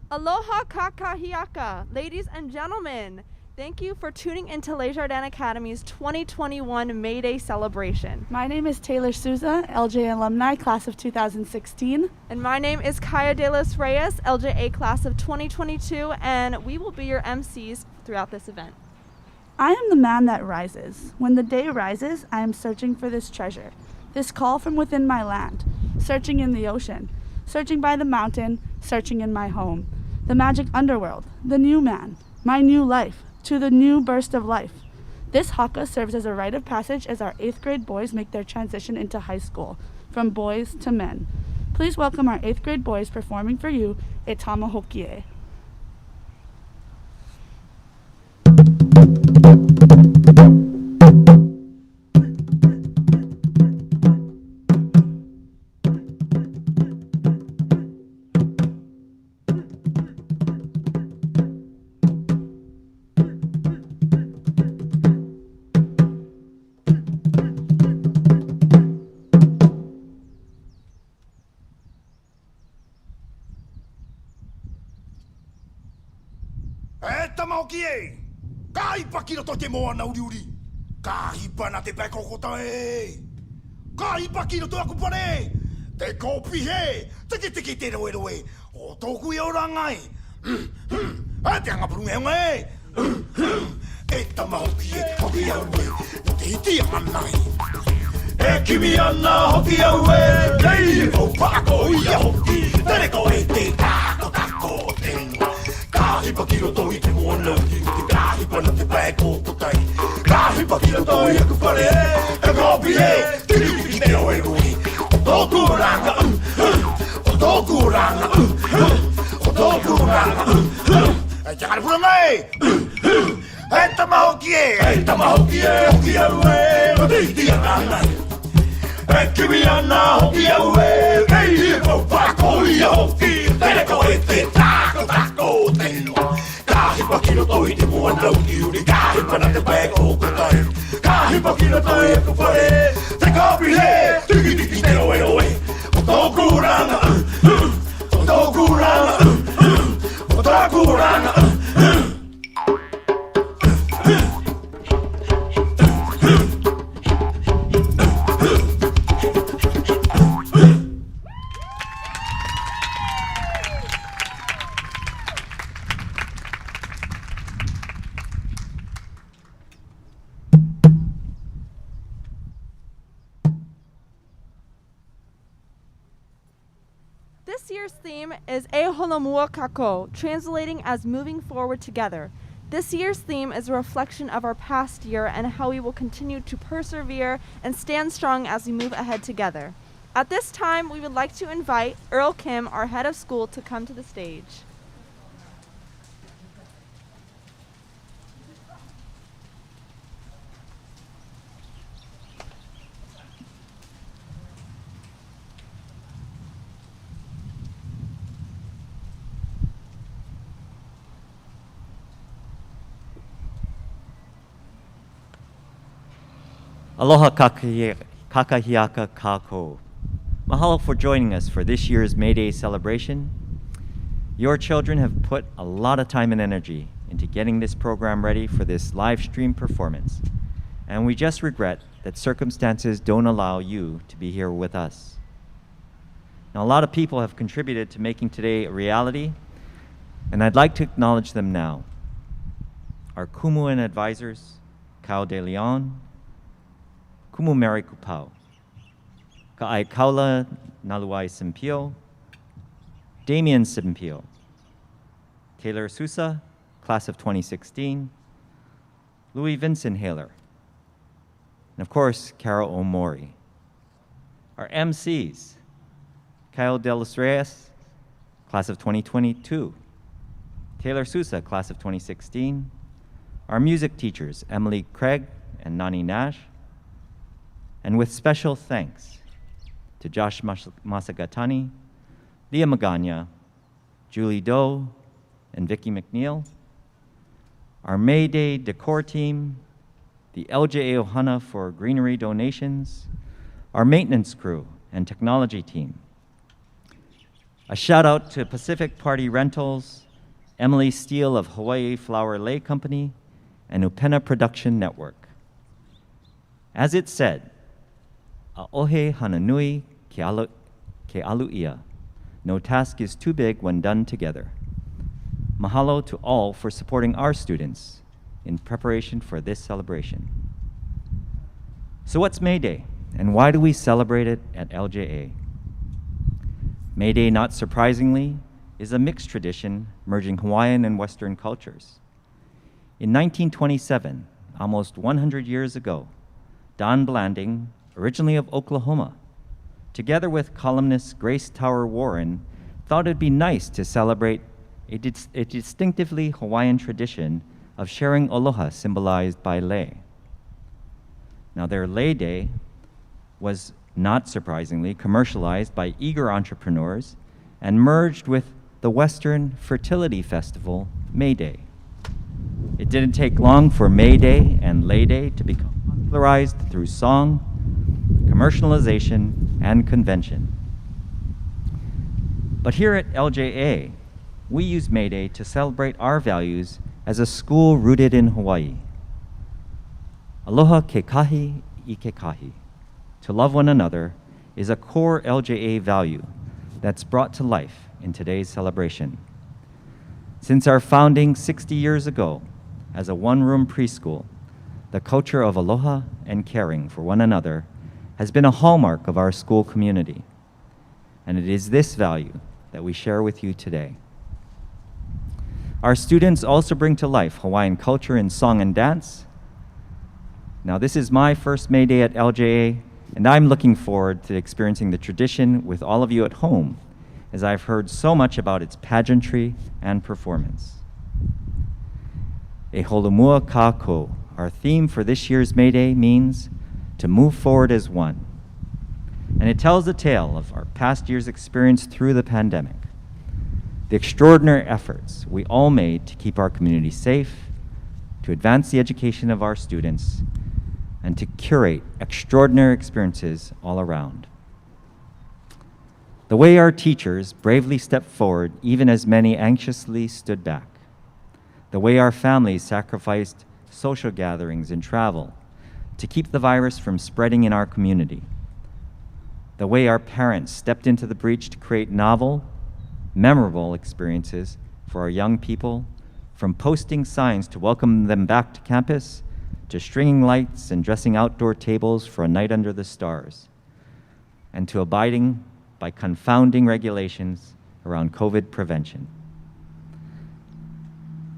Aloha Kākou, ladies and gentlemen. Thank you for tuning into Les Jardins Academy's 2021 May Day celebration. My name is Taylor Souza, LJ alumni, class of 2016. And my name is Kaya de los Reyes, LJA class of 2022, and we will be your MCs throughout this event. I am the man that rises. When the day rises, I am searching for this treasure, this call from within my land, searching in the ocean, searching by the mountain, searching in my home, the magic underworld, the new man, my new life, to the new burst of life. This haka serves as a rite of passage as our 8th grade boys make their transition into high school, from boys to men. Please welcome our 8th grade boys performing for you, E Tamahokie. Tamahokie! Kai pakiro to te moa na uriuri. Ka hipa na te pai kokota e. Ka hipa kiro to aku pare. Te kopi he. Tiki te roe roe. O toku i orangai. A te anga prunga eunga e. E Tamahokie, hoki au e. No te hiti anai. E kimi ana hoki au e. Kei o pako ia hoki. Tere ko e te tako te. Kahipa kilo to I te moana uri. Te kahipa na te pai kokotai. Kahipa kilo to I aku pare. E kopi he. Tiki te roe roe. O toku ranga. O toku ranga. O toku ranga. E takara puranga e. E Tamahokie. E Tamahokie. Hoki au e. O te iti anana. E kimi ana hoki au e. Kei ko pako ia hoki. Tere ko e te tako teno. Kahipa kilo to I te moana uri. Kahipa na te pai kokotai. Kahipa kilo to I aku pare. Te kopi he. Tiki te roe roe. O toku ranga. O toku ranga. O toku ranga. This year's theme is E Holomua Kākou, translating as moving forward together. This year's theme is a reflection of our past year and how we will continue to persevere and stand strong as we move ahead together. At this time, we would like to invite Earl Kim, our head of school, to come to the stage. Aloha Kakahiaka Kākou. Mahalo for joining us for this year's May Day celebration. Your children have put a lot of time and energy into getting this program ready for this live stream performance. And we just regret that circumstances don't allow you to be here with us. Now, a lot of people have contributed to making today a reality, and I'd like to acknowledge them now. Our Kumuan advisors, Kao de Leon, Kumu Mary Kupau, Ka'ai Kaula Naluai Simpio, Damian Simpio, Taylor Sousa, class of 2016, Louis Vincent Haler, and of course, Carol Omori. Our MCs, Kyle de los Reyes, class of 2022, Taylor Sousa, class of 2016, our music teachers, Emily Craig and Nani Nash, and with special thanks to Josh Masagatani, Leah Magana, Julie Doe, and Vicki McNeil, our May Day decor team, the LJA Ohana for greenery donations, our maintenance crew and technology team, A shout out to Pacific Party Rentals, Emily Steele of Hawaii Flower Lei Company, and Upena Production Network. As it said, "A'ohe hananui ke alu'ia." No task is too big when done together. Mahalo to all for supporting our students in preparation for this celebration. So what's May Day, and why do we celebrate it at LJA? May Day, not surprisingly, is a mixed tradition merging Hawaiian and Western cultures. In 1927, almost 100 years ago, Don Blanding, originally of Oklahoma, together with columnist Grace Tower Warren, thought it'd be nice to celebrate a distinctively Hawaiian tradition of sharing aloha symbolized by lei. Now, their Lei Day was, not surprisingly, commercialized by eager entrepreneurs and merged with the Western fertility festival, May Day. It didn't take long for May Day and Lei Day to become popularized through song, commercialization, and convention. But here at LJA, we use May Day to celebrate our values as a school rooted in Hawaii. Aloha ke kahi I ke kahi. To love one another is a core LJA value that's brought to life in today's celebration. Since our founding 60 years ago as a one-room preschool, the culture of aloha and caring for one another has been a hallmark of our school community. And it is this value that we share with you today. Our students also bring to life Hawaiian culture in song and dance. Now, this is my first May Day at LJA, and I'm looking forward to experiencing the tradition with all of you at home, as I've heard so much about its pageantry and performance. E Holomua Kākou, our theme for this year's May Day, means to move forward as one. And it tells the tale of our past year's experience through the pandemic, the extraordinary efforts we all made to keep our community safe, to advance the education of our students, and to curate extraordinary experiences all around. The way our teachers bravely stepped forward even as many anxiously stood back. The way our families sacrificed social gatherings and travel to keep the virus from spreading in our community. The way our parents stepped into the breach to create novel, memorable experiences for our young people, from posting signs to welcome them back to campus, to stringing lights and dressing outdoor tables for a night under the stars, and to abiding by confounding regulations around COVID prevention.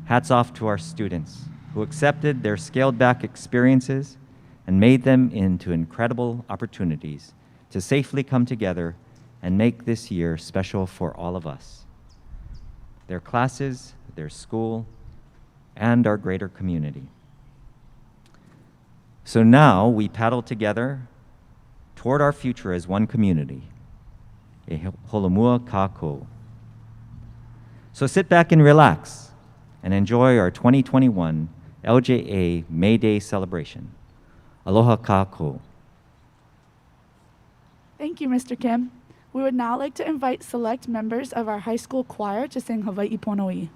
Hats off to our students who accepted their scaled-back experiences and made them into incredible opportunities to safely come together and make this year special for all of us, their classes, their school, and our greater community. So now we paddle together toward our future as one community, e Holomua Kākou. So sit back and relax and enjoy our 2021 LJA May Day celebration. Aloha Kākou. Thank you, Mr. Kim. We would now like to invite select members of our high school choir to sing Hawaii Pono'i.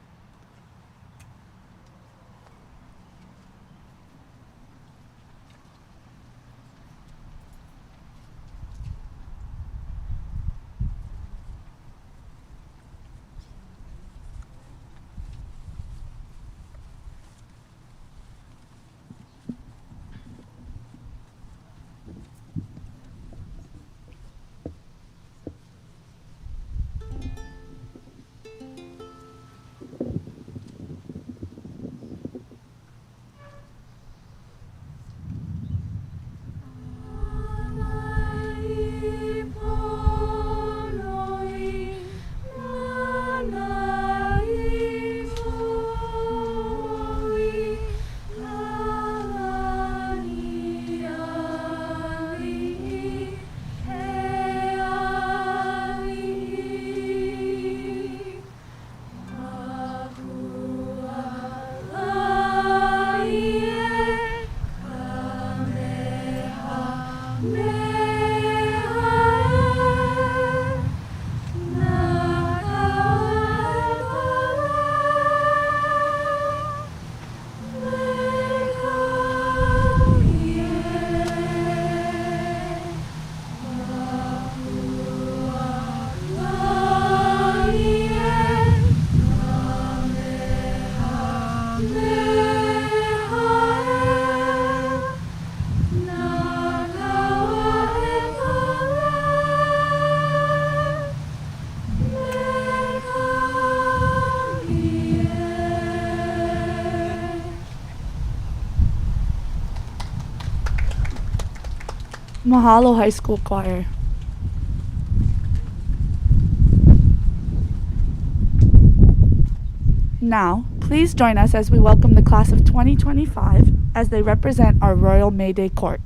Mahalo High School Choir. Now, please join us as we welcome the class of 2025 as they represent our Royal May Day Court.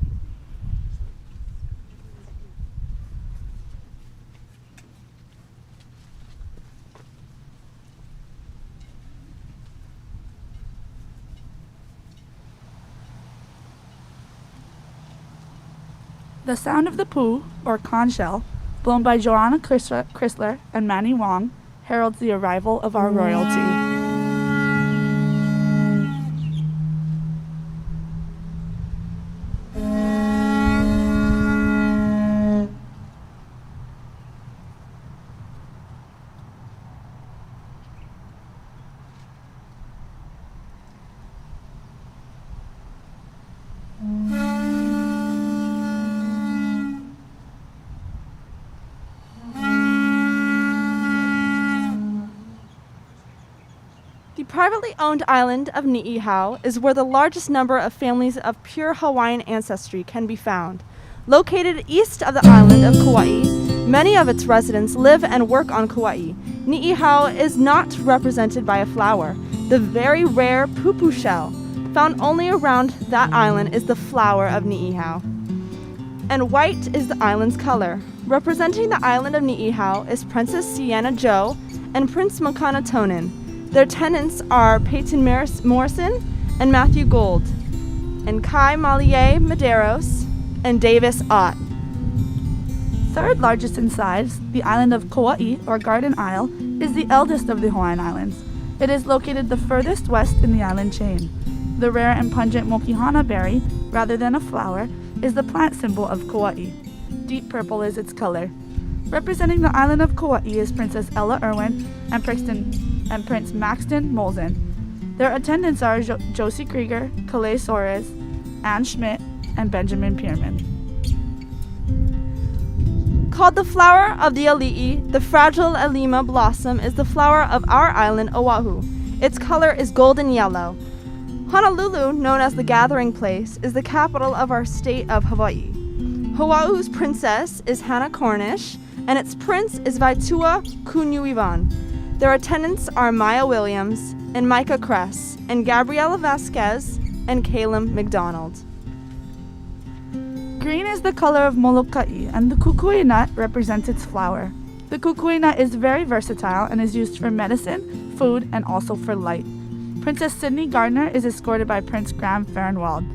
The sound of the poo, or conch shell, blown by Joanna Chrysler and Manny Wong, heralds the arrival of our royalty. The privately owned island of Ni'ihau is where the largest number of families of pure Hawaiian ancestry can be found. Located east of the island of Kauai, many of its residents live and work on Kauai. Ni'ihau is not represented by a flower. The very rare pupu shell, found only around that island, is the flower of Ni'ihau. And white is the island's color. Representing the island of Ni'ihau is Princess Sienna Jo and Prince Makana. Their tenants are Peyton Morrison and Matthew Gold, and Kai Malie Medeiros and Davis Ott. Third largest in size, the island of Kauai, or Garden Isle, is the eldest of the Hawaiian Islands. It is located the furthest west in the island chain. The rare and pungent mokihana berry, rather than a flower, is the plant symbol of Kauai. Deep purple is its color. Representing the island of Kauai is Princess Ella Irwin and Prince Maxton Molzen. Their attendants are Josie Krieger, Calais Soares, Anne Schmidt, and Benjamin Pierman. Called the flower of the ali'i, the fragile alima blossom is the flower of our island, Oahu. Its color is golden yellow. Honolulu, known as the gathering place, is the capital of our state of Hawaii. Oahu's princess is Hannah Cornish, and its prince is Vaitua Kunyuivan. Their attendants are Maya Williams and Micah Kress and Gabriela Vasquez and Caleb McDonald. Green is the color of Molokai, and the kukui nut represents its flower. The kukui nut is very versatile and is used for medicine, food, and also for light. Princess Sydney Gardner is escorted by Prince Graham Farnwald.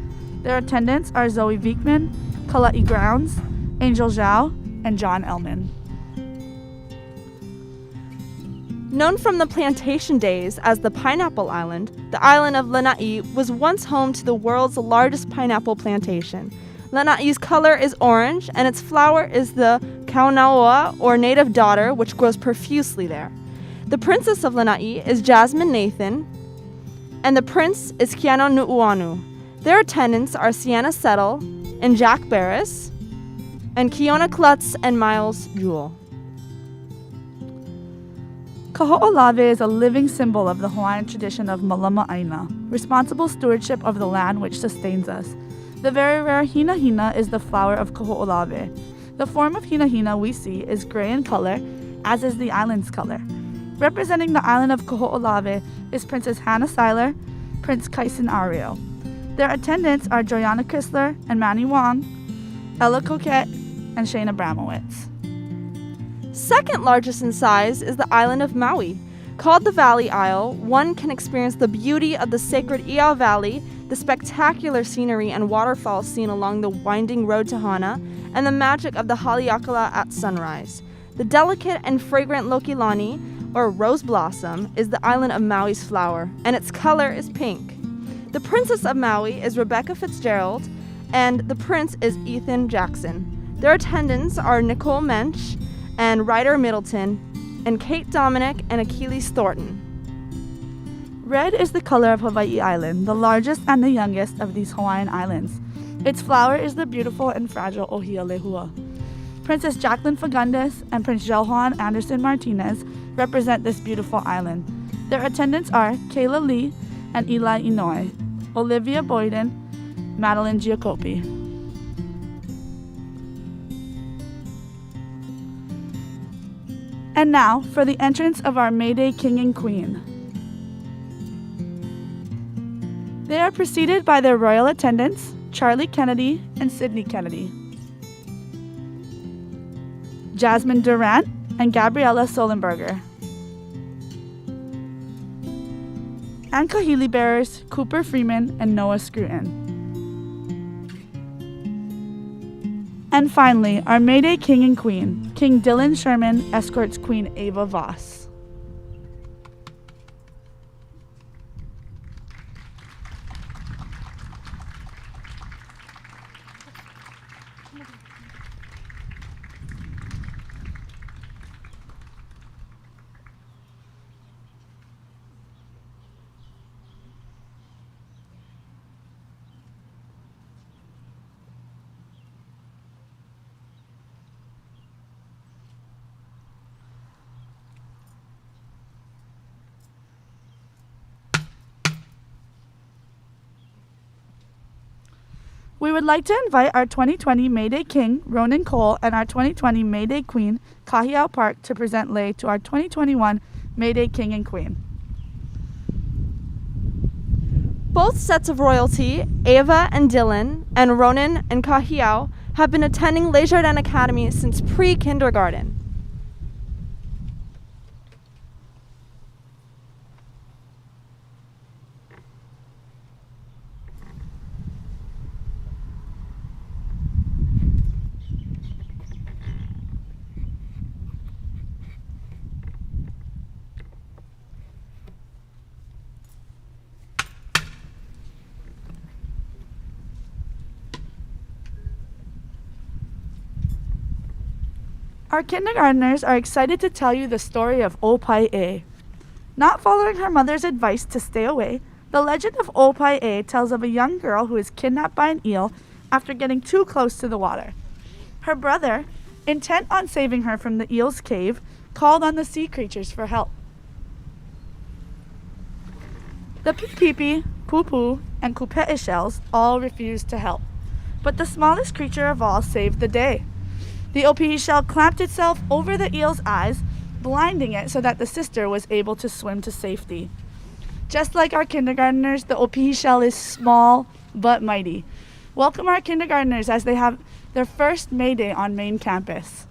Their attendants are Zoe Viekman, Kala'i Grounds, Angel Zhao, and John Ellman. Known from the plantation days as the Pineapple Island, the island of Lanai was once home to the world's largest pineapple plantation. Lanai's color is orange, and its flower is the kaunaoa, or native daughter, which grows profusely there. The princess of Lanai is Jasmine Nathan, and the prince is Keanu Nu'uanu. Their attendants are Sienna Settle and Jack Barris, and Kiona Klutz and Miles Jewell. Kaho'olawe is a living symbol of the Hawaiian tradition of malama aina, responsible stewardship of the land which sustains us. The very rare hina hina is the flower of Kaho'olawe. The form of hina hina we see is gray in color, as is the island's color. Representing the island of Kaho'olawe is Princess Hannah Seiler, Prince Kaisen Ario. Their attendants are Joanna Chrysler and Manny Wong, Ella Coquette, and Shayna Bramowitz. Second largest in size is the island of Maui. Called the Valley Isle, one can experience the beauty of the sacred Iao Valley, the spectacular scenery and waterfalls seen along the winding road to Hana, and the magic of the Haleakala at sunrise. The delicate and fragrant Lokilani, or rose blossom, is the island of Maui's flower, and its color is pink. The princess of Maui is Rebecca Fitzgerald, and the prince is Ethan Jackson. Their attendants are Nicole Mensch and Ryder Middleton, and Kate Dominic and Achilles Thornton. Red is the color of Hawaii Island, the largest and the youngest of these Hawaiian islands. Its flower is the beautiful and fragile Ohia Lehua. Princess Jacqueline Fagundes and Prince Jeljuan Anderson Martinez represent this beautiful island. Their attendants are Kayla Lee and Eli Inouye, Olivia Boyden, Madeline Giacopi. And now for the entrance of our May Day King and Queen. They are preceded by their royal attendants, Charlie Kennedy and Sydney Kennedy. Jasmine Durant and Gabriella Solenberger. And Kahili bearers, Cooper Freeman and Noah Scruton. And finally, our May Day King and Queen, King Dylan Sherman escorts Queen Ava Voss. We would like to invite our 2020 May Day King, Ronan Cole, and our 2020 May Day Queen, Kahiau Park, to present lei to our 2021 May Day King and Queen. Both sets of royalty, Ava and Dylan, and Ronan and Kahiau, have been attending Le Jardin Academy since pre-kindergarten. Our kindergartners are excited to tell you the story of Opai'e. Not following her mother's advice to stay away, the legend of Opai'e tells of a young girl who is kidnapped by an eel after getting too close to the water. Her brother, intent on saving her from the eel's cave, called on the sea creatures for help. The pipipi, pupu, and kupe'e shells all refused to help, but the smallest creature of all saved the day. The opihi shell clamped itself over the eel's eyes, blinding it so that the sister was able to swim to safety. Just like our kindergartners, the opihi shell is small but mighty. Welcome our kindergartners as they have their first May Day on main campus.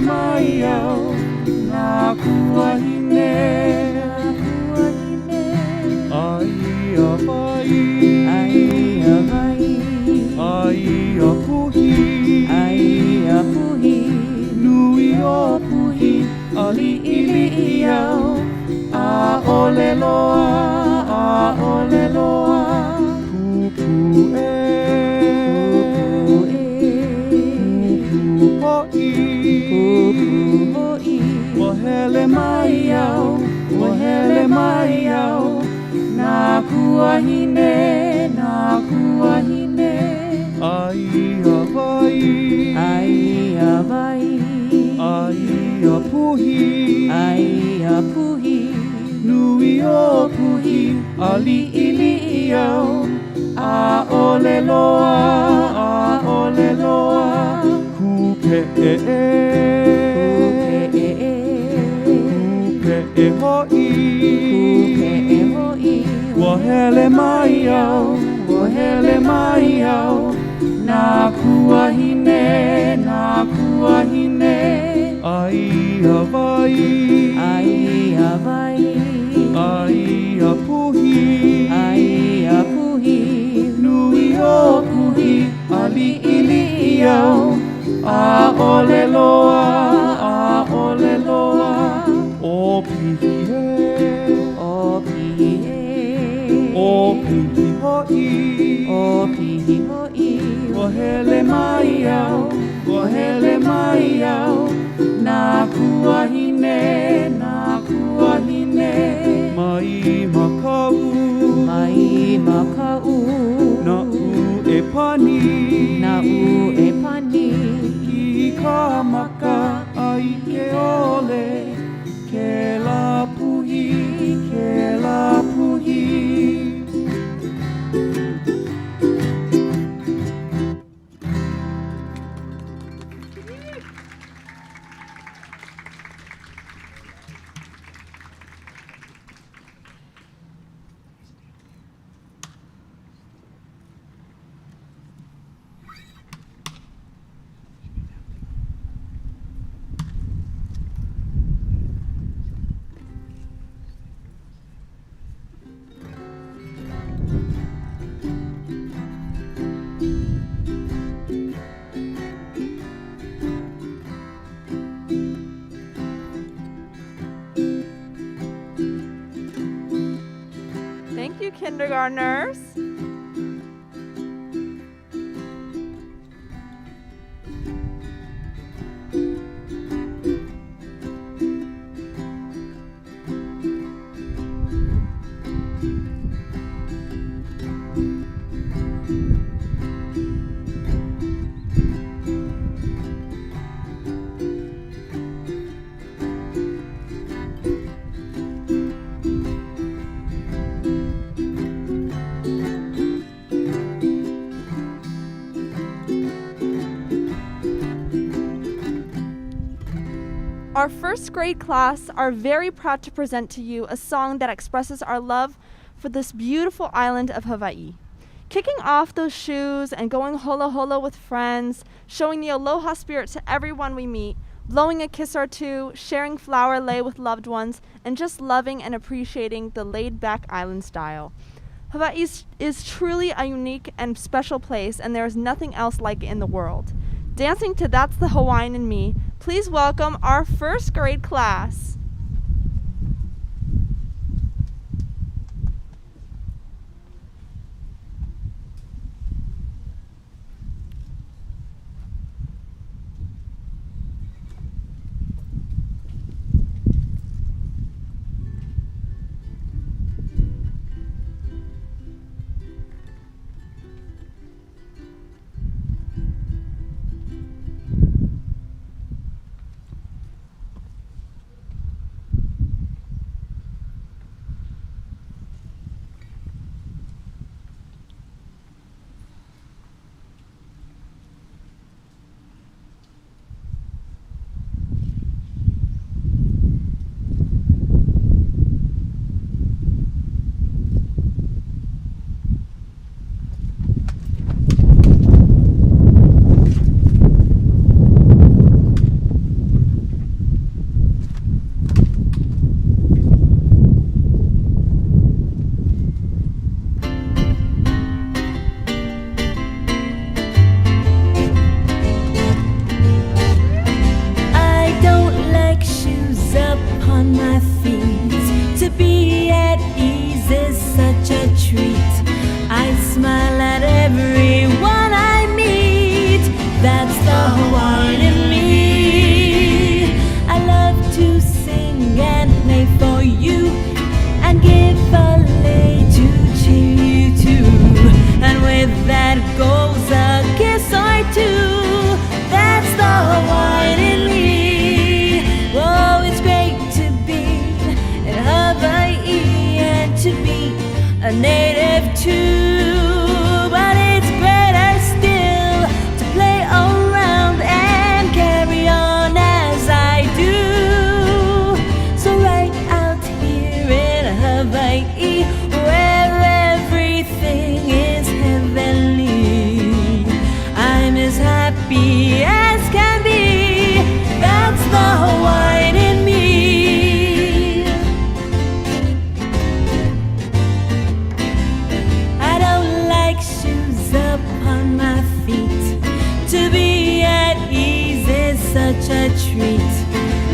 mai au, nā kuahine. Ai a vai, ai a vai, ai a puhi, nui o puhi, ali ili iau, a ole loa, pupu hoi, wahele mai au, nā kuahine, ai a vai, ai a puhi, nui o puhi, ali ili iau, a ole loa, kupe hoi, wahele mai au, nā kuahine, ai a vai, ai a puhi, nui o puhi, ali ili iau, a ole loa, o pihi hoi, wahele mai au, nā kuahine, mai makau, na u e pani, ki ka maka ai ke ole, ke la puhi. Thank you, kindergartners. Our first grade class are very proud to present to you a song that expresses our love for this beautiful island of Hawaii. Kicking off those shoes and going holo holo with friends, showing the aloha spirit to everyone we meet, blowing a kiss or two, sharing flower lei with loved ones, and just loving and appreciating the laid-back island style. Hawaii is truly a unique and special place, and there is nothing else like it in the world. Dancing to That's the Hawaiian in Me, please welcome our first grade class. treat.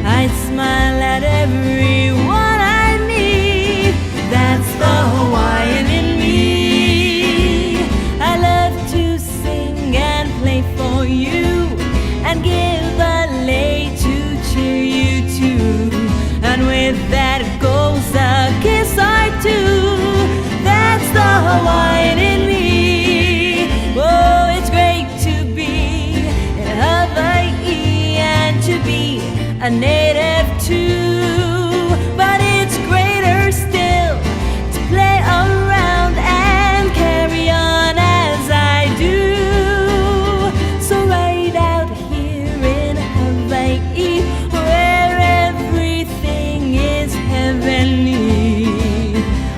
I'd smile at everyone I meet. That's the Hawaiian in me. I love to sing and play for you, and give a lei to cheer you too. And with that goes a kiss or two. That's the Hawaiian in me. Oh, it's great to be in Hawaii and to be a native too. But it's greater still to play around and carry on as I do. So right out here in Hawaii, where everything is heavenly,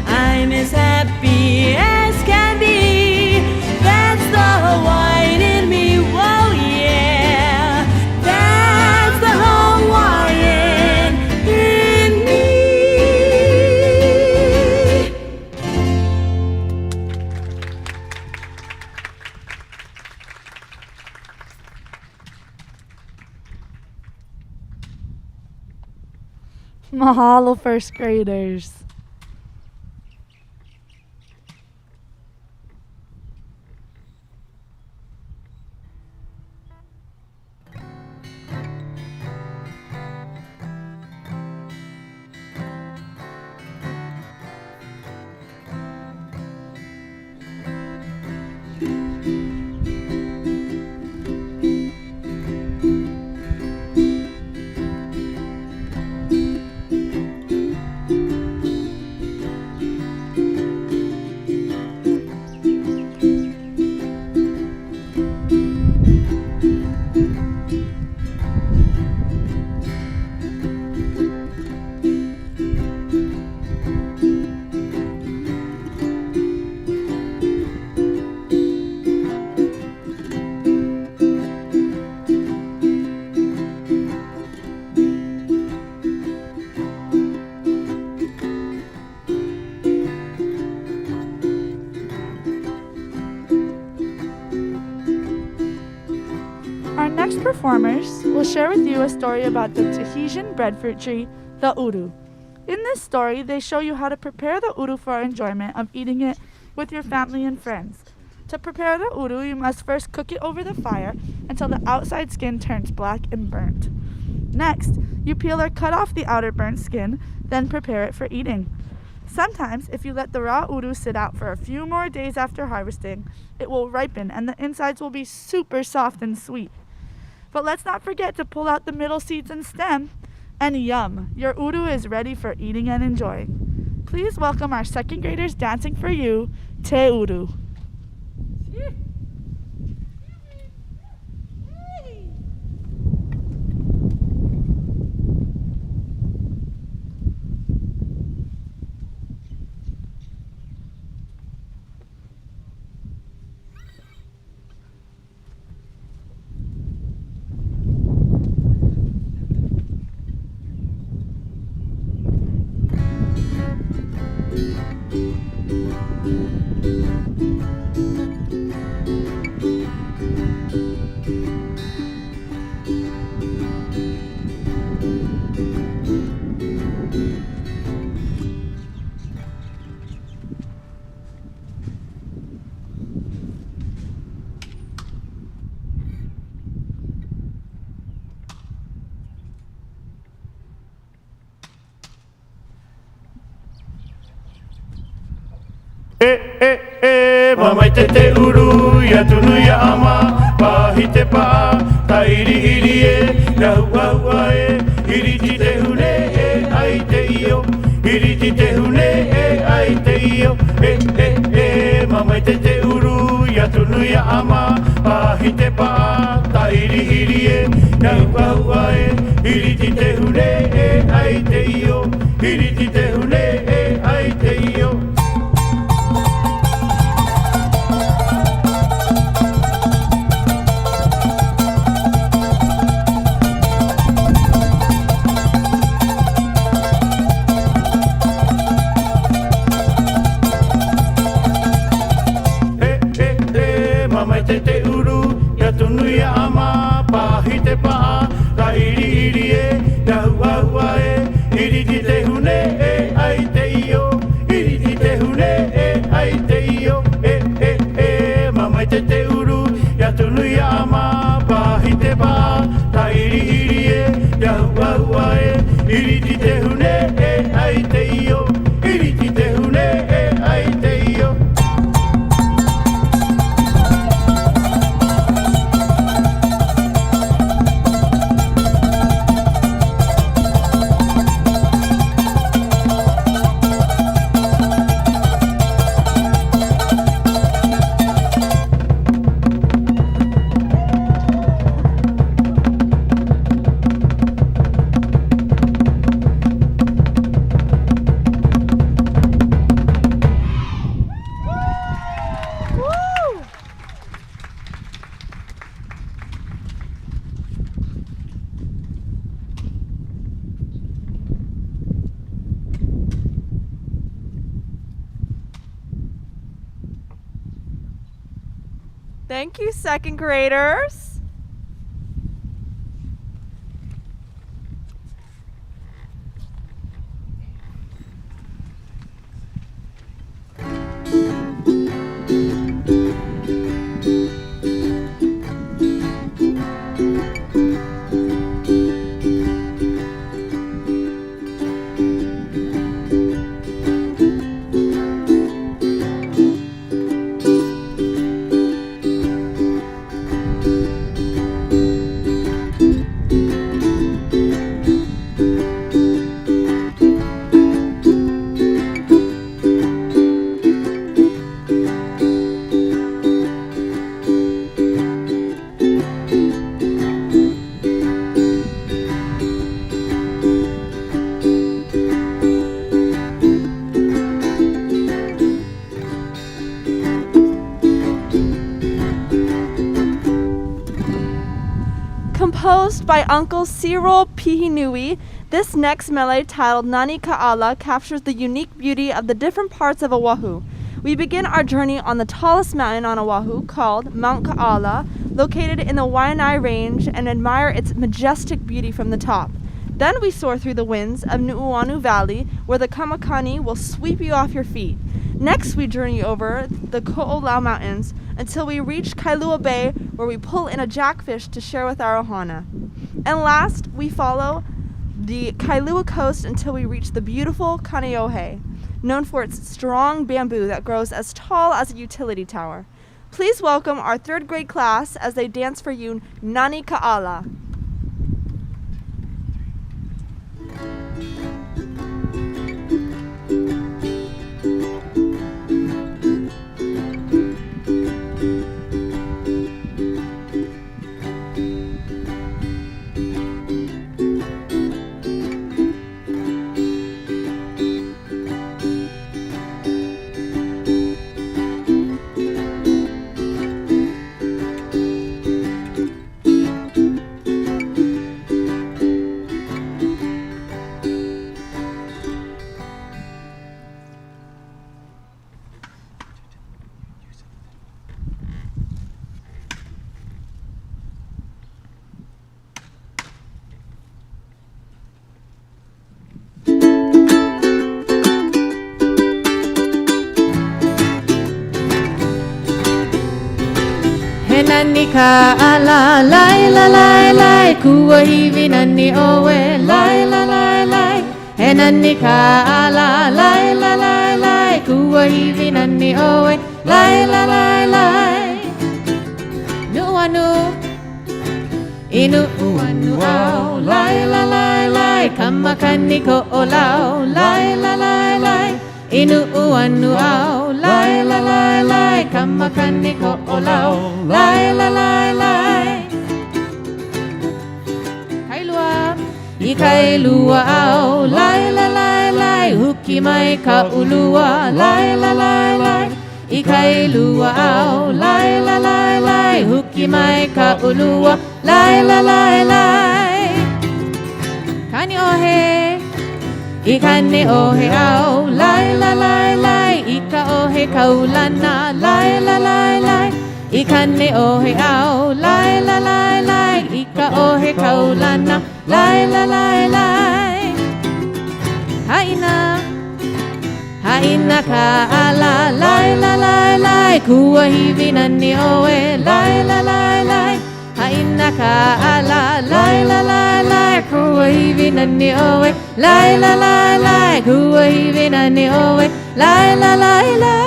I'm as happy as can be. That's the Hawaiian in me, whoa yeah. That's the Hawaiian in me. Mahalo, first graders. Our next performers will share with you a story about the Tahitian breadfruit tree, the uru. In this story, they show you how to prepare the uru for enjoyment of eating it with your family and friends. To prepare the uru, you must first cook it over the fire until the outside skin turns black and burnt. Next, you peel or cut off the outer burnt skin, then prepare it for eating. Sometimes, if you let the raw uru sit out for a few more days after harvesting, it will ripen and the insides will be super soft and sweet. But let's not forget to pull out the middle seeds and stem. And yum, your uru is ready for eating and enjoying. Please welcome our second graders dancing for you, Te Uru. Mamai te uru, ia tunu ia ama, pahi te paa, ta iri e, rau e, iriti te hune e, ai te io, iriti te hune e, ai te io, mamai te uru, ia tunu ia ama, pahi te paa, ta iri e, rau e, iriti te hune e, ai te io, iriti te hune e, ai te io. Te uru, ia tunu ia ama, pahi te paa, ta iri Thank you, second graders. Composed by Uncle Cyril Pihinui, this next melody titled Nani Ka'ala captures the unique beauty of the different parts of Oahu. We begin our journey on the tallest mountain on Oahu, called Mount Ka'ala, located in the Waianae Range, and admire its majestic beauty from the top. Then we soar through the winds of Nu'uanu Valley, where the Kamakani will sweep you off your feet. Next, we journey over the Ko'olau Mountains until we reach Kailua Bay, where we pull in a jackfish to share with our ohana. And last, we follow the Kailua coast until we reach the beautiful Kaneohe, known for its strong bamboo that grows as tall as a utility tower. Please welcome our third grade class as they dance for you Nani Ka'ala. Nani ka'ala, lai la lai lai, kua hivi nani oe, lai la lai lai. He nani ka'ala, lai la lai lai, kua hivi nani oe, lai la lai lai. Nu'uanu, inu'uanu au, lai la lai lai, kamakani ko'olau, lai la lai lai. Inu'uanu au, lai la lai lai, kamakani ko'olau, lai la lai lai. Kailua, i kailua au, lai la lai lai, huki mai ka ulua, lai la lai lai. I kailua au, lai la lai lai, huki mai ka ulua, lai la lai lai. Kani ohe, I kane ohe au, lai la lai lai, I ka ohe kaulana, lai la lai lai. I kane ohe au, lai la lai lai, I ka ohe kaulana, lai la lai lai. Haina, haina ka'ala, lai la lai lai, kua hivi nani oe, lai la lai lai. Haina ka'ala, lai la lai lai, kua hivi nani oe, lai la lai lai, kua hivi nani oe, lai la lai lai.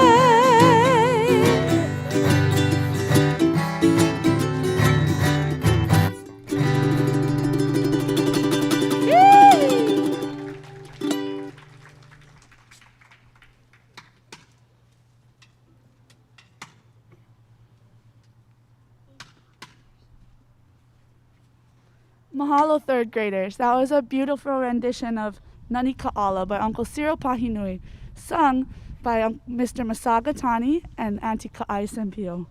Mahalo, third graders. That was a beautiful rendition of Nani Ka'ala by Uncle Cyril Pahinui, sung by Mr. Masaga Tani and Auntie Ka'ai Sempio.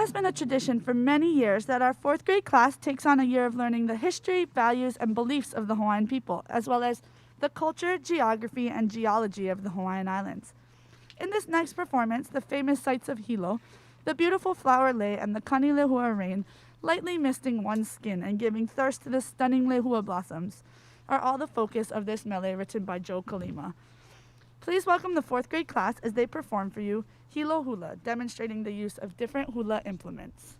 has been a tradition for many years that our 4th grade class takes on a year of learning the history, values, and beliefs of the Hawaiian people, as well as the culture, geography, and geology of the Hawaiian Islands. In this next performance, the famous sights of Hilo, the beautiful flower lei, and the kani lehua rain, lightly misting one's skin and giving thirst to the stunning lehua blossoms, are all the focus of this mele written by Joe Kalima. Please welcome the 4th grade class as they perform for you Hilo Hula, demonstrating the use of different hula implements.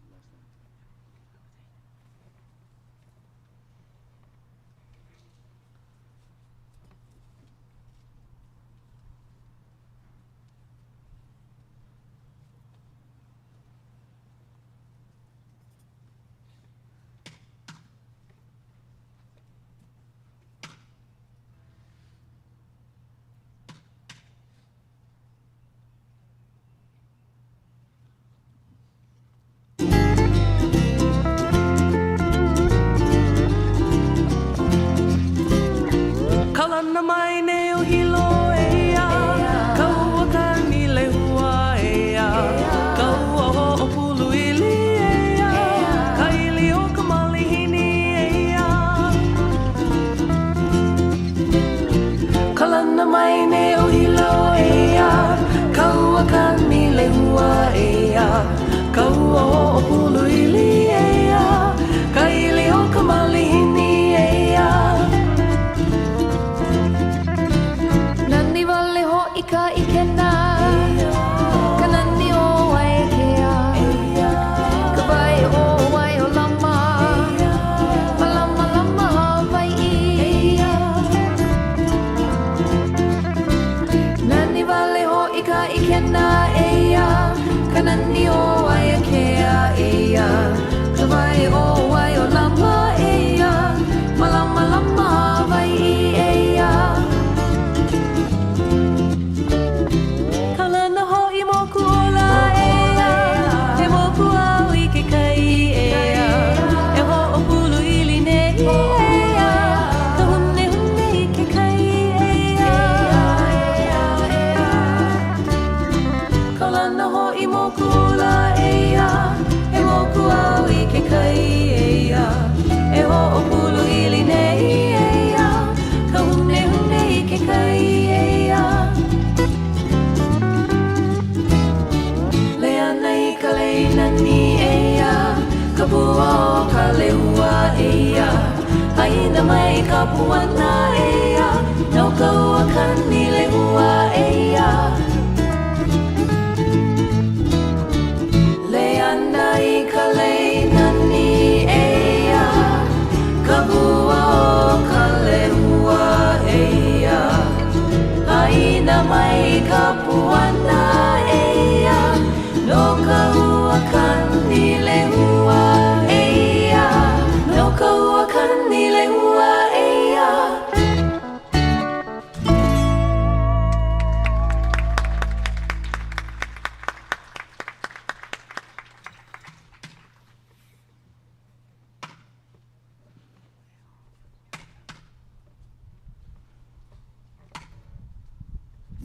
Kalana mai ne o hilo e a, kaua ka ni lehua e a, kaua ho o pulu ili e a, ka ili o ka malihini e a. Kalana mai ne o hilo e a, kaua ka ni lehua e a, kaua ho o pulu ili e a, ka ili o ka malihini e a. Nani wale ho ika ikena, ka nani o wai kea, ka vai o wai o lama, malama lama hawai i. Nani wale ho ika ikena ka nani o wai kea ka vai o wai o lama malama lama hawai i. Kapua ka lehua haina mai ka puana no kaua ka ni lehua Leana I ka leinani kapua ka lehua haina mai ka puana no kaua ka ni lehua no kaua ka ni lehua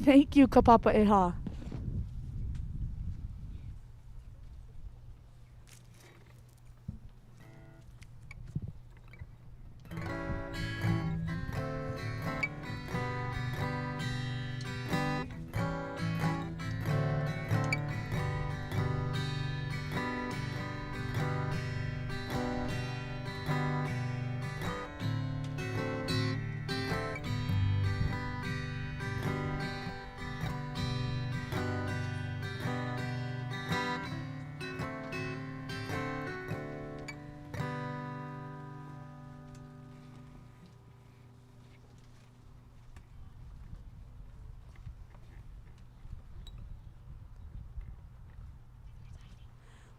Thank you, Kapapa Eha.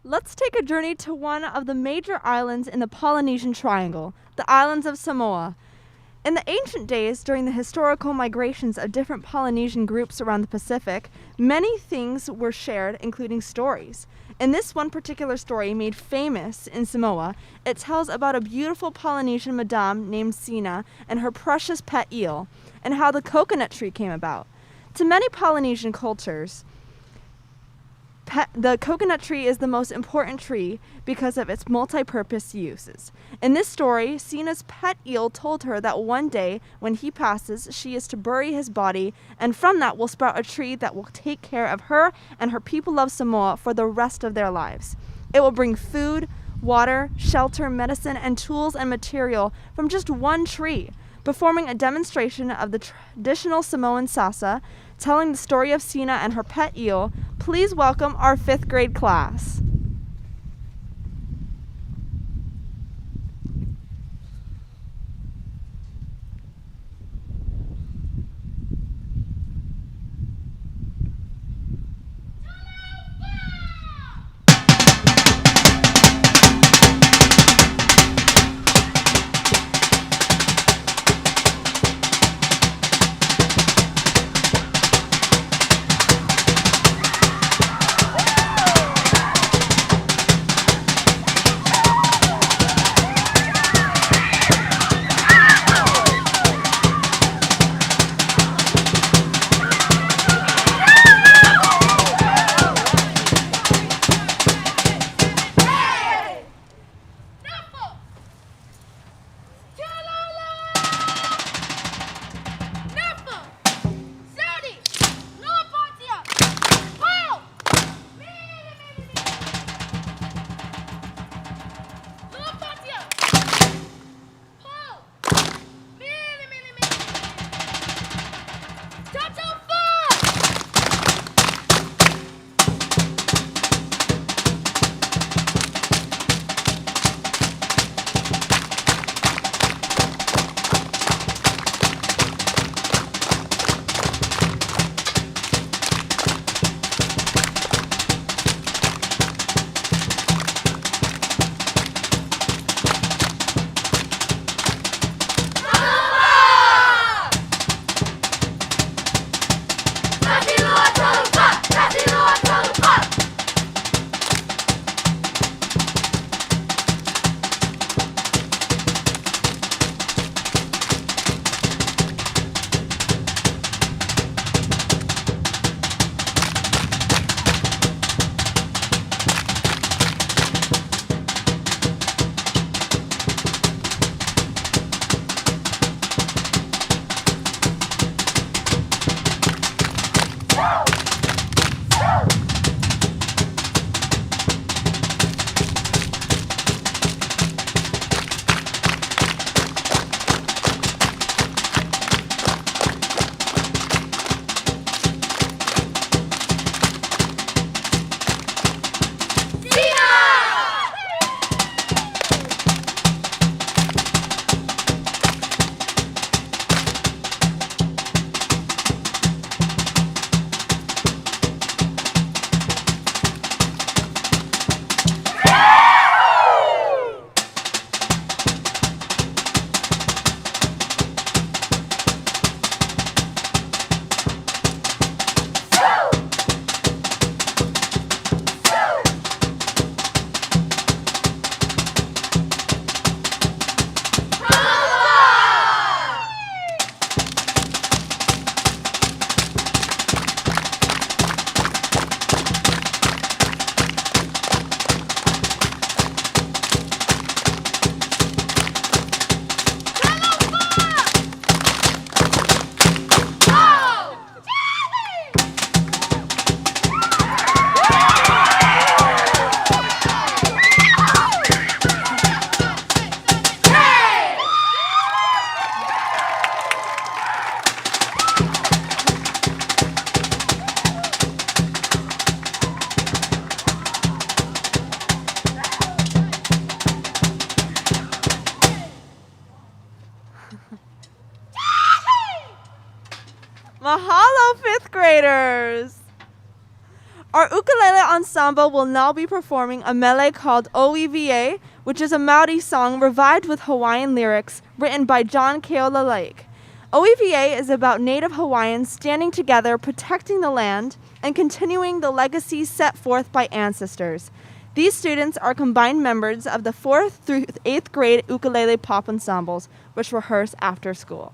Let's take a journey to one of the major islands in the Polynesian Triangle, the islands of Samoa. In the ancient days, during the historical migrations of different Polynesian groups around the Pacific, many things were shared, including stories. In this one particular story, made famous in Samoa, it tells about a beautiful Polynesian madame named Sina and her precious pet eel, and how the coconut tree came about. To many Polynesian cultures, The coconut tree is the most important tree because of its multi-purpose uses. In this story, Sina's pet eel told her that one day when he passes, she is to bury his body, and from that will sprout a tree that will take care of her and her people of Samoa for the rest of their lives. It will bring food, water, shelter, medicine, and tools and material from just one tree. Performing a demonstration of the traditional Samoan sasa, telling the story of Sina and her pet eel, please welcome our 5th grade class. Mahalo, 5th graders! Our ukulele ensemble will now be performing a mele called Oeva, which is a Maori song revived with Hawaiian lyrics written by John Keola Lake. Oeva is about Native Hawaiians standing together, protecting the land, and continuing the legacy set forth by ancestors. These students are combined members of the 4th through 8th grade ukulele pop ensembles, which rehearse after school.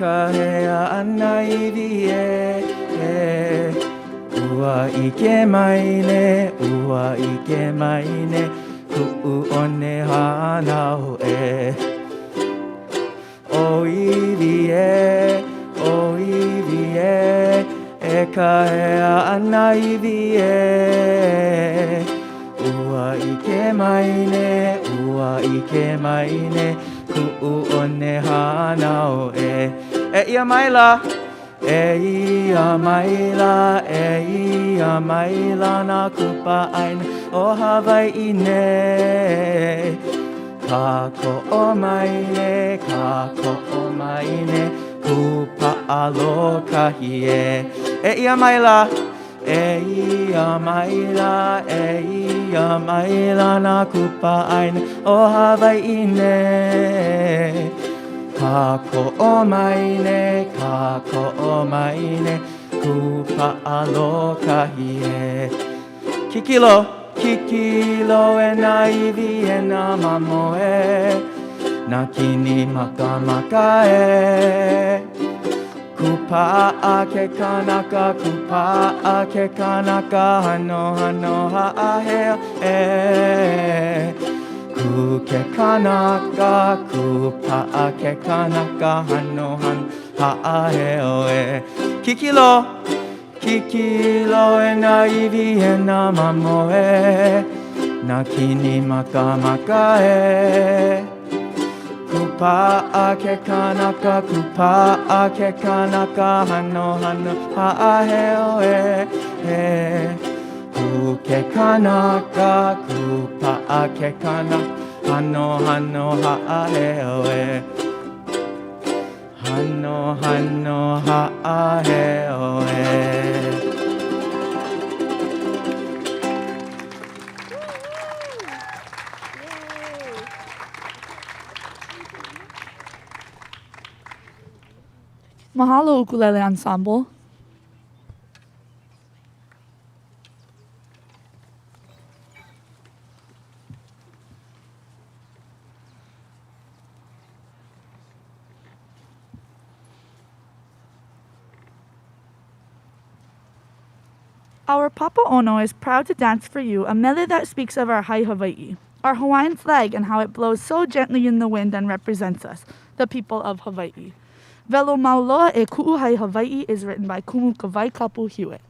kahea ana iwi Ua ike maine, ua ike maine Ku'u one hanau O iwi e kahea ana iwi Ua ike maine Ku'u one hanau ia maila ia maila na kupa aina o Hawaii ne Kako o maine kupa aloha hie ia maila ia maila na kupa aina o Hawaii ne Kako o maine kupa aloha hie Kikilo e na iwi e na mamo Na kini maka Kupa a ke kanaka Hano ha'aheo Ku ke kanaka Kupa a ke kanaka Hano ha'aheo Kikilo e na iwi e na mamo Na kini maka Kupa a ke kanaka Hano ha'aheo Ku ke kanaka Kupa a ke kanaka Hano ha'aheo Hano ha'aheo Mahalo, Ukulele Ensemble. Our Papa Ono is proud to dance for you a mele that speaks of our high Hawaii, our Hawaiian flag and how it blows so gently in the wind and represents us, the people of Hawaii. Velo Mauloa e Ku'uhai Hawaii is written by Kumu Kawaikapu Hewitt.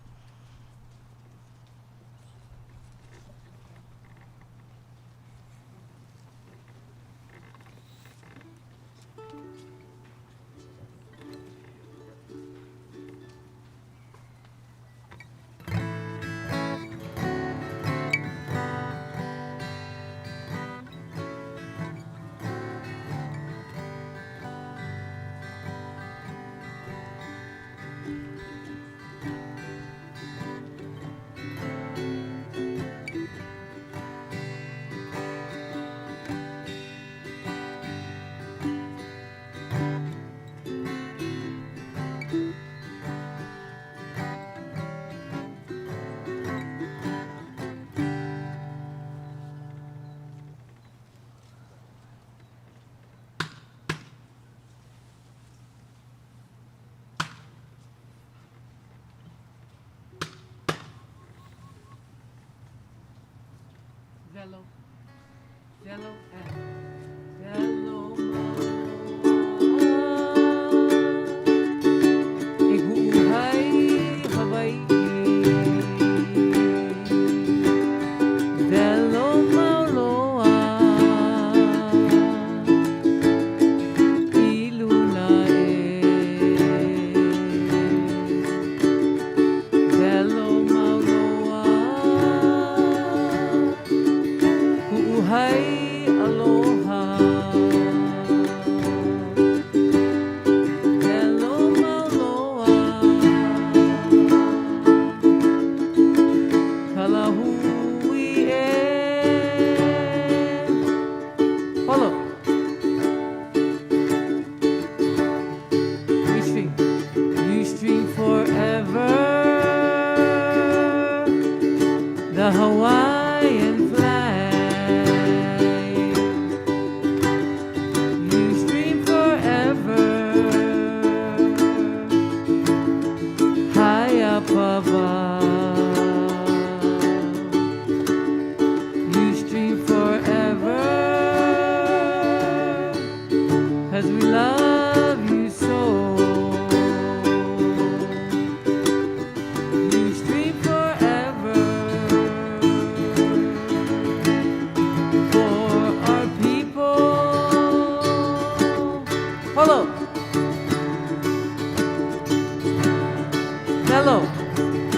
Velo,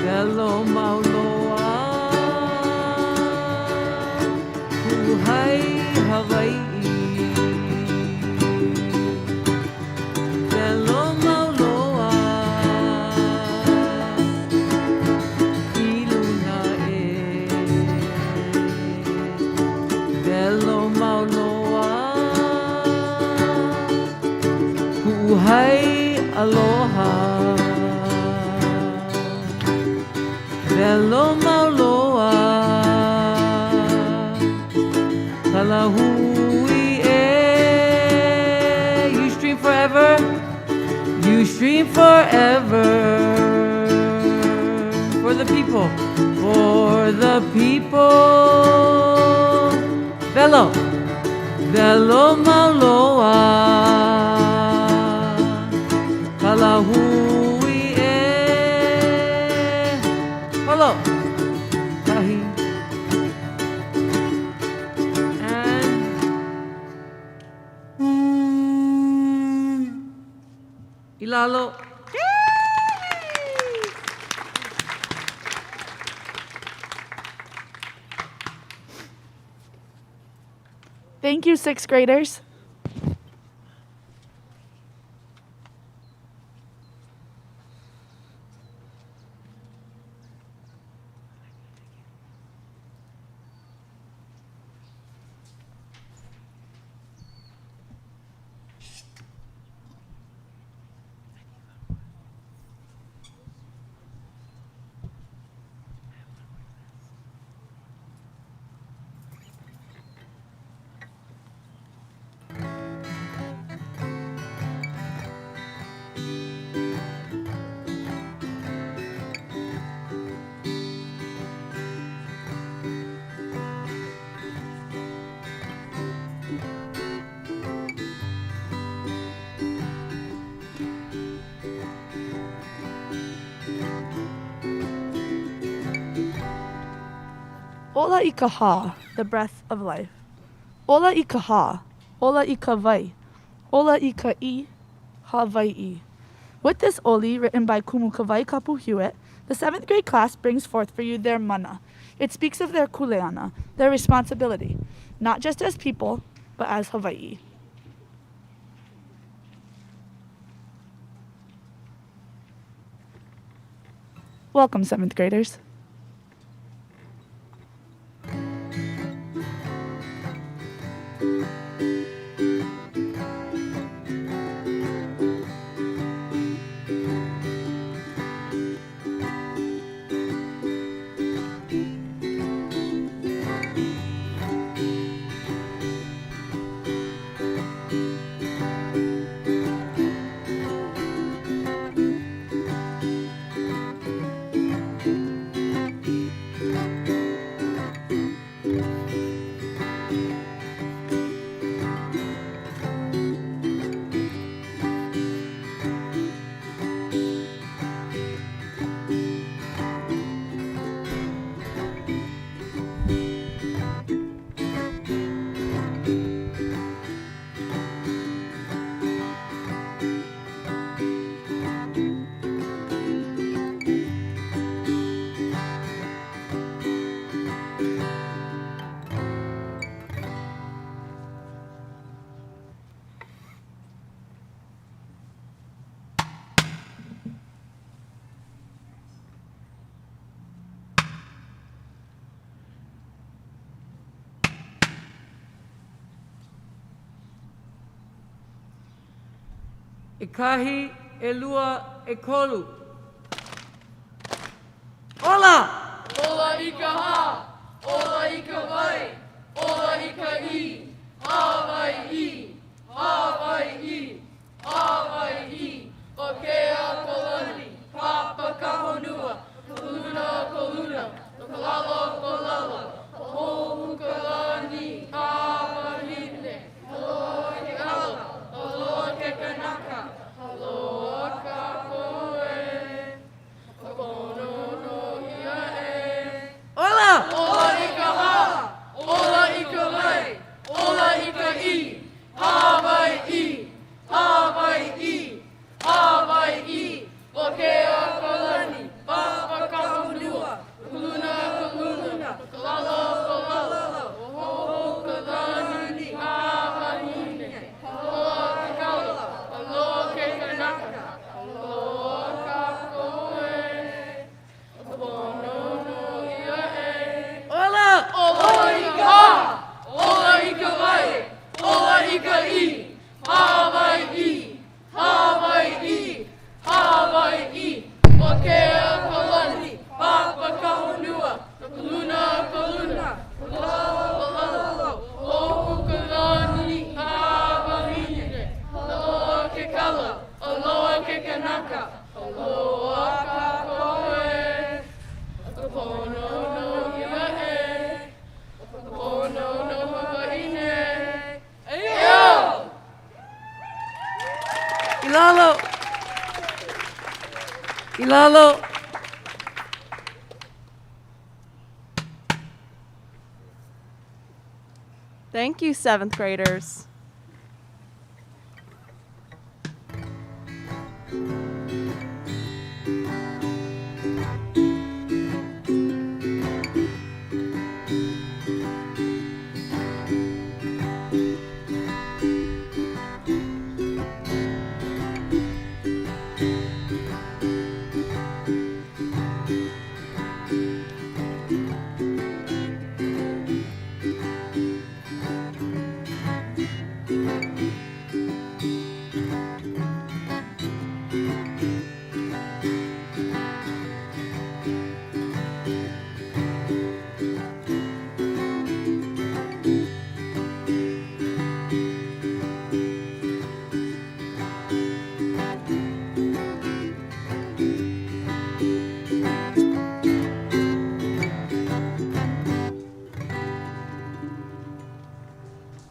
velo mauloa, Huhai, Hawaii. Velo mauloa, Iluna e. Velo mauloa, Huhai, aloha. Velo mauloa, Kalahui e. You stream forever, you stream forever. For the people, for the people. Velo, velo mauloa, Kalahui e. Hello. Kahi. And Ilalo. Thank you, sixth graders. Ola i ka ha, the breath of life. Ola i ka ha, ola i ka vai, ola i ka I, Hawaii. With this oli, written by Kumu Kawai Kapu Hewitt, the 7th grade class brings forth for you their mana. It speaks of their kuleana, their responsibility, not just as people, but as Hawaii. Welcome, 7th graders. Ekahi, elua, ekolu. Ola! Ola i ka ha, ola i ka vai, ola i ka I, Hawaii, Hawaii, Hawaii. O ke a kolani, papa ka honua, koluna koluna, kolalo kolalo, o ka lani, Hawaii, aloha ke ala, aloha ke kanaka, aloha Kākou e, kono no ia e. Ola! Ola i ka ha, ola i ka vai, ola i ka I, Hawaii, Hawaii, Hawaii. Ilalo. Thank you, 7th graders.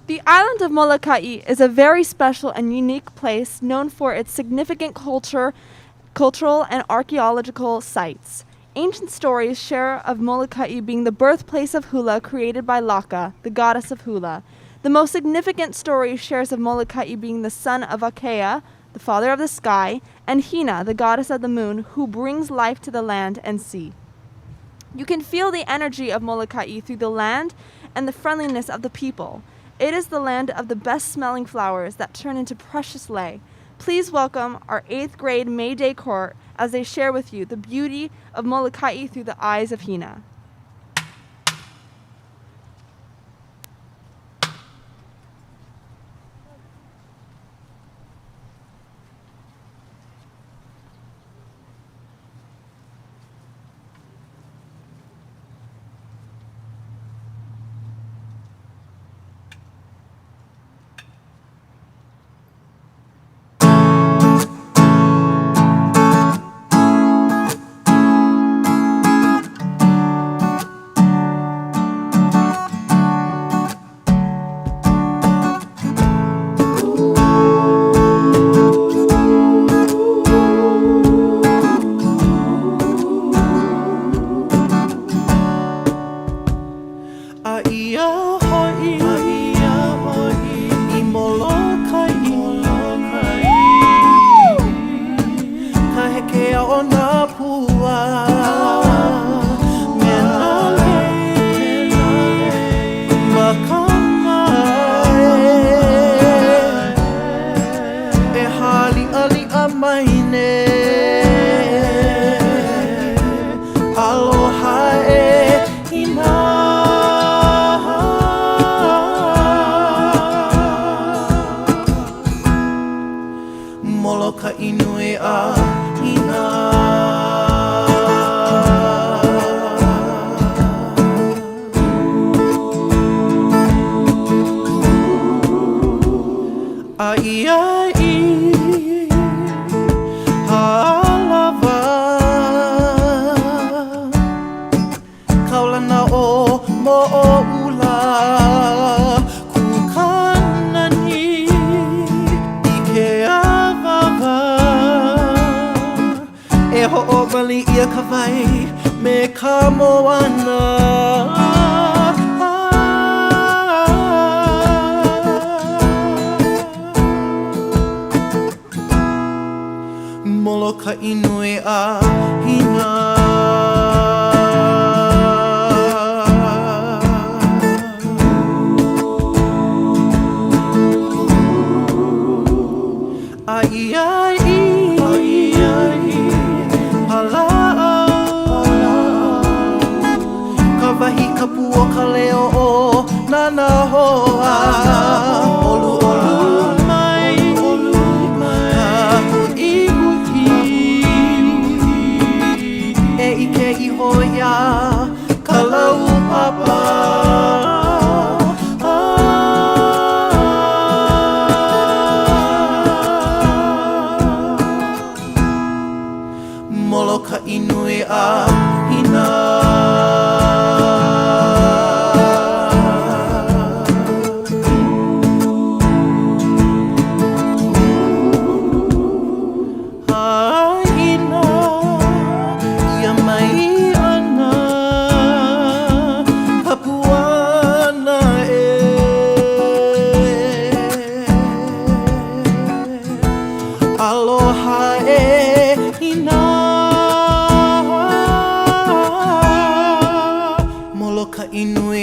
The island of Molokai is a very special and unique place known for its significant cultural and archaeological sites. Ancient stories share of Molokai being the birthplace of hula created by Laka, the goddess of hula. The most significant story shares of Molokai being the son of Akea, the father of the sky, and Hina, the goddess of the moon, who brings life to the land and sea. You can feel the energy of Molokai through the land and the friendliness of the people. It is the land of the best smelling flowers that turn into precious lei. Please welcome our 8th grade May Day Court as they share with you the beauty of Molokai through the eyes of Hina.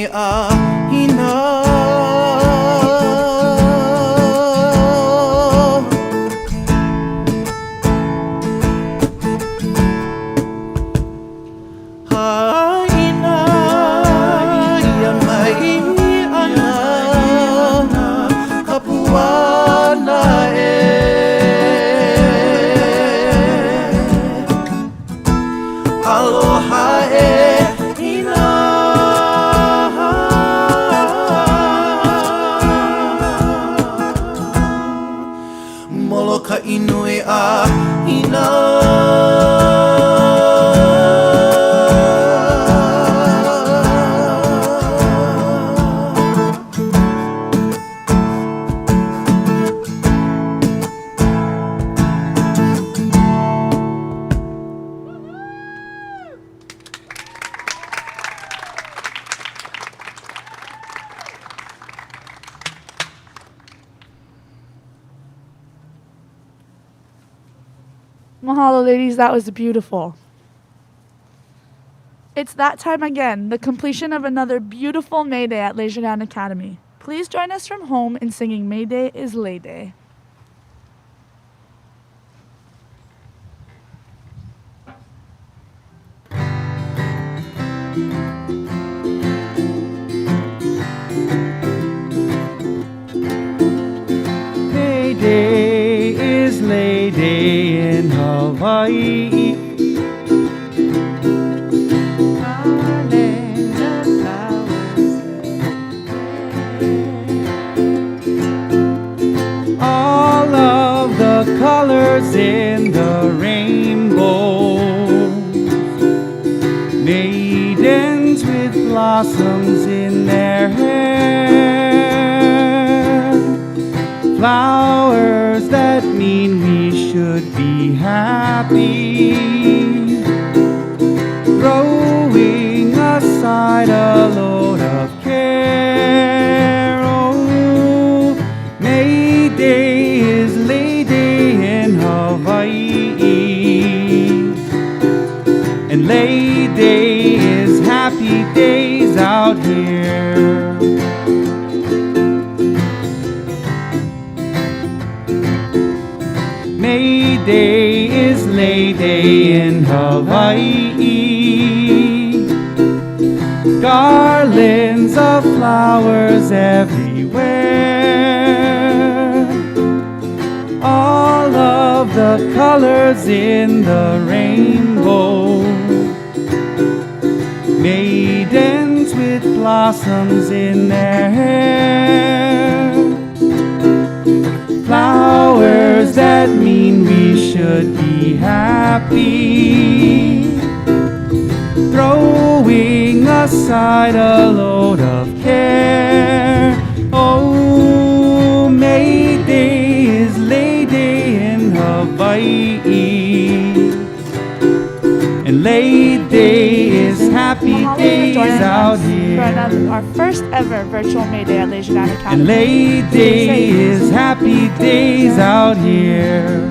inui a hina. Inui a Mahalo, ladies, that was beautiful. It's that time again, the completion of another beautiful May Day at Leisure Academy. Please join us from home in singing May Day is Lay Day. May Day is Lay Day in Hawaii. All of the colors in the rainbow, maidens with blossoms in their hair, flowers that mean we should be happy, throwing aside a load of care. Oh, May Day is Lay Day in Hawaii, and Lay Day is happy days out here. May Day is Lay Day in Hawaii. Garlands of flowers everywhere. All of the colors in the rainbow. Maidens with blossoms in their hair. Flowers that mean we should be happy, throwing aside a load of care. Oh, May Day is Lay Day in Hawaii, and Lay Day is happy Mahalo for days joining out us here. for our first ever virtual May Day at Leisure Academy. And Lay Day is happy days out here.